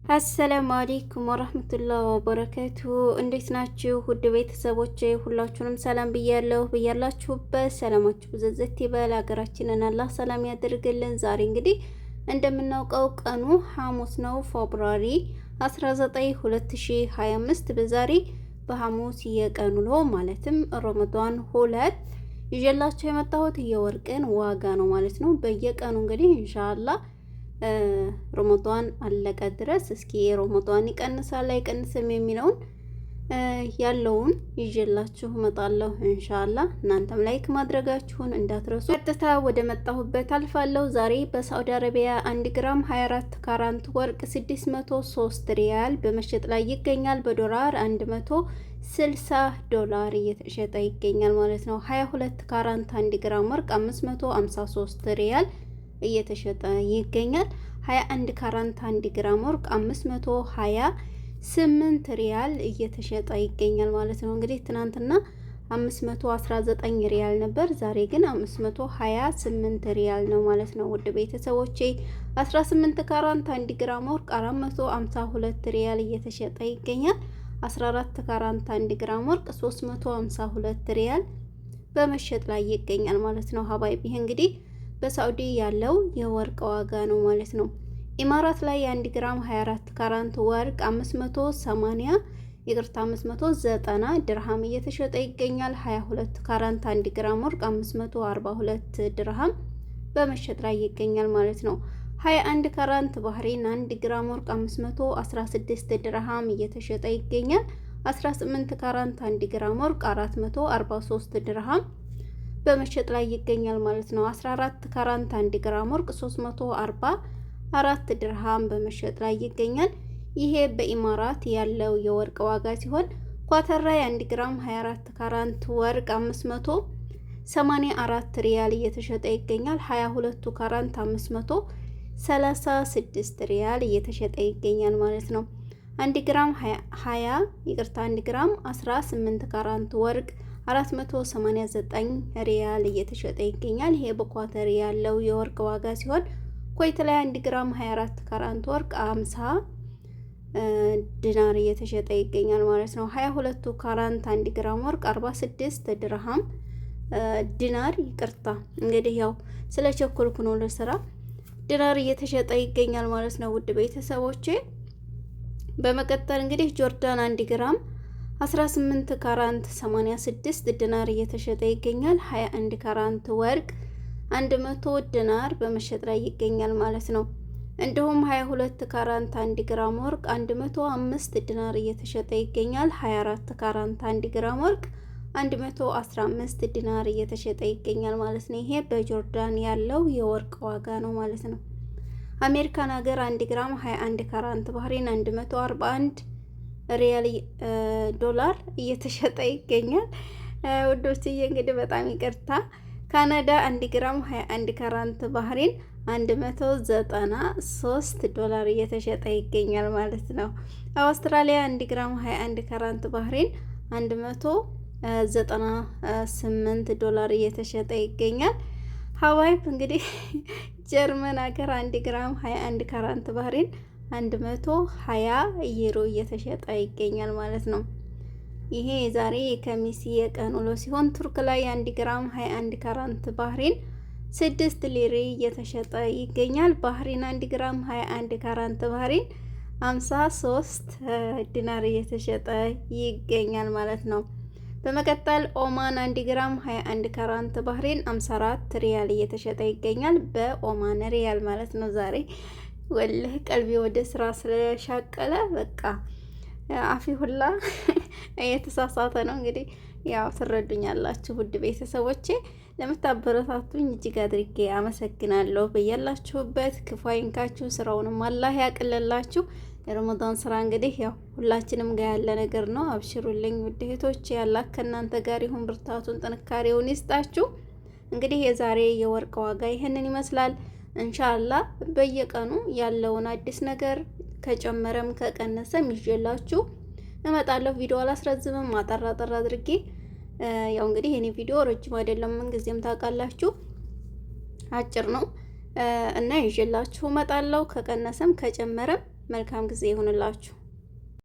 አሰላሙ አለይኩም ወራህመቱላሂ ወበረካቱ። እንዴት ናችሁ ውድ ቤተሰቦቼ? ሁላችሁንም ሰላም ብያለሁ። ብያላችሁበት ሰላማችሁ ብዝዝት ይበል። ሀገራችንን አላህ ሰላም ያድርግልን። ዛሬ እንግዲህ እንደምናውቀው ቀኑ ሐሙስ ነው፣ ፌብሩዋሪ 19 2025። በዛሬ በሐሙስ የቀኑ ውሎ ማለትም ረመዳን 2 ይዤላችሁ የመጣሁት የወርቅን ዋጋ ነው ማለት ነው። በየቀኑ እንግዲህ ኢንሻአላህ ረመዳን አለቀ ድረስ እስኪ ረመዳን ይቀንሳል አይቀንስም የሚለውን ያለውን ይዤላችሁ እመጣለሁ ኢንሻአላህ። እናንተም ላይክ ማድረጋችሁን እንዳትረሱ። ቀጥታ ወደ መጣሁበት አልፋለሁ። ዛሬ በሳዑዲ አረቢያ 1 ግራም 24 ካራንት ወርቅ 603 ሪያል በመሸጥ ላይ ይገኛል። በዶላር 160 ዶላር እየተሸጠ ይገኛል ማለት ነው። 22 ካራንት 1 ግራም ወርቅ 553 ሪያል እየተሸጠ ይገኛል። 21 ካራንት 1 ግራም ወርቅ 528 ሪያል እየተሸጠ ይገኛል ማለት ነው። እንግዲህ ትናንትና 519 ሪያል ነበር፣ ዛሬ ግን 528 ሪያል ነው ማለት ነው። ውድ ቤተሰቦቼ 18 ካራንት 1 ግራም ወርቅ 452 ሪያል እየተሸጠ ይገኛል። 14 ካራንት 1 ግራም ወርቅ 352 ሪያል በመሸጥ ላይ ይገኛል ማለት ነው። ሀባይብ ይሄ እንግዲህ በሳዑዲ ያለው የወርቅ ዋጋ ነው ማለት ነው። ኢማራት ላይ 1 ግራም 24 ካራንት ወርቅ 590 ድርሃም እየተሸጠ ይገኛል። 22 ካራንት 1 ግራም ወርቅ 542 ድርሃም በመሸጥ ላይ ይገኛል ማለት ነው። 21 ካራንት ባህሬን 1 ግራም ወርቅ 516 ድርሃም እየተሸጠ ይገኛል። 18 ካራንት 1 ግራም ወርቅ 443 ድርሃም በመሸጥ ላይ ይገኛል ማለት ነው። 14 ካራንት 1 ግራም ወርቅ 344 ድርሃም በመሸጥ ላይ ይገኛል። ይሄ በኢማራት ያለው የወርቅ ዋጋ ሲሆን ኳተር ላይ 1 ግራም 24 ካራንት ወርቅ 584 ሪያል እየተሸጠ ይገኛል። 22 ካራንት 536 ሪያል እየተሸጠ ይገኛል ማለት ነው። 1 ግራም 1 ግራም 18 ካራንት ወርቅ 489 ሪያል እየተሸጠ ይገኛል። ይሄ በኳተር ያለው የወርቅ ዋጋ ሲሆን ኩዌት ላይ 1 ግራም 24 ካራንት ወርቅ 50 ዲናር እየተሸጠ ይገኛል ማለት ነው። 22 ካራንት 1 ግራም ወርቅ 46 ድርሃም ዲናር ይቅርታ፣ እንግዲህ ያው ስለ ቸኮልኩ ነው ለስራ ዲናር እየተሸጠ ይገኛል ማለት ነው። ውድ ቤተሰቦቼ በመቀጠል እንግዲህ ጆርዳን 1 ግራም 18 ካራንት 86 ዲናር እየተሸጠ ይገኛል። 21 ካራንት ወርቅ 100 ዲናር በመሸጥ ላይ ይገኛል ማለት ነው። እንዲሁም 22 ካራንት 1 ግራም ወርቅ 105 ዲናር እየተሸጠ ይገኛል። 24 ካራንት 1 ግራም ወርቅ 115 ዲናር እየተሸጠ ይገኛል ማለት ነው። ይሄ በጆርዳን ያለው የወርቅ ዋጋ ነው ማለት ነው። አሜሪካን ሀገር 1 ግራም 21 ካራንት ባህሬን 141 ሪያል ዶላር እየተሸጠ ይገኛል። ውዶችዬ እንግዲህ በጣም ይቅርታ። ካናዳ 1 ግራም 21 ካራንት ባህሬን 193 ዶላር እየተሸጠ ይገኛል ማለት ነው። አውስትራሊያ 1 ግራም 21 ካራንት ባህሬን 198 ዶላር እየተሸጠ ይገኛል። ሀዋይፍ እንግዲህ ጀርመን ሀገር 1 ግራም 21 ካራንት ባህሬን 120 ዩሮ እየተሸጠ ይገኛል ማለት ነው። ይሄ ዛሬ የከሚስ የቀን ውሎ ሲሆን ቱርክ ላይ 1 ግራም 21 ካራንት ባህሬን 6 ሊሬ እየተሸጠ ይገኛል። ባህሬን 1 ግራም 21 ካራንት ባህሬን 53 ዲናር እየተሸጠ ይገኛል ማለት ነው። በመቀጠል ኦማን 1 ግራም 21 ካራንት ባህሬን 54 ሪያል እየተሸጠ ይገኛል። በኦማን ሪያል ማለት ነው። ዛሬ ወልህ ቀልቢ ወደ ስራ ስለሻቀለ በቃ አፊ ሁላ እየተሳሳተ ነው። እንግዲህ ያው ትረዱኛላችሁ ውድ ቤተሰቦቼ። ለምታበረታቱኝ እጅግ አድርጌ አመሰግናለሁ። በያላችሁበት ክፉ አይንካችሁ፣ ስራውንም አላህ ያቅልላችሁ። የረመዳን ስራ እንግዲህ ያው ሁላችንም ጋር ያለ ነገር ነው። አብሽሩልኝ ውድ እህቶቼ፣ ያላህ ከእናንተ ጋር ይሁን፣ ብርታቱን ጥንካሬውን ይስጣችሁ። እንግዲህ የዛሬ የወርቅ ዋጋ ይህንን ይመስላል። ኢንሻአላህ በየቀኑ ያለውን አዲስ ነገር ከጨመረም ከቀነሰም ይዤላችሁ እመጣለሁ። ቪዲዮ አላስረዝምም፣ አጠራ አድርጌ ያው እንግዲህ የኔ ቪዲዮ ረጅም አይደለም፣ ምን ጊዜም ታውቃላችሁ አጭር ነው እና ይዤላችሁ እመጣለሁ። ከቀነሰም ከጨመረም መልካም ጊዜ ይሁንላችሁ።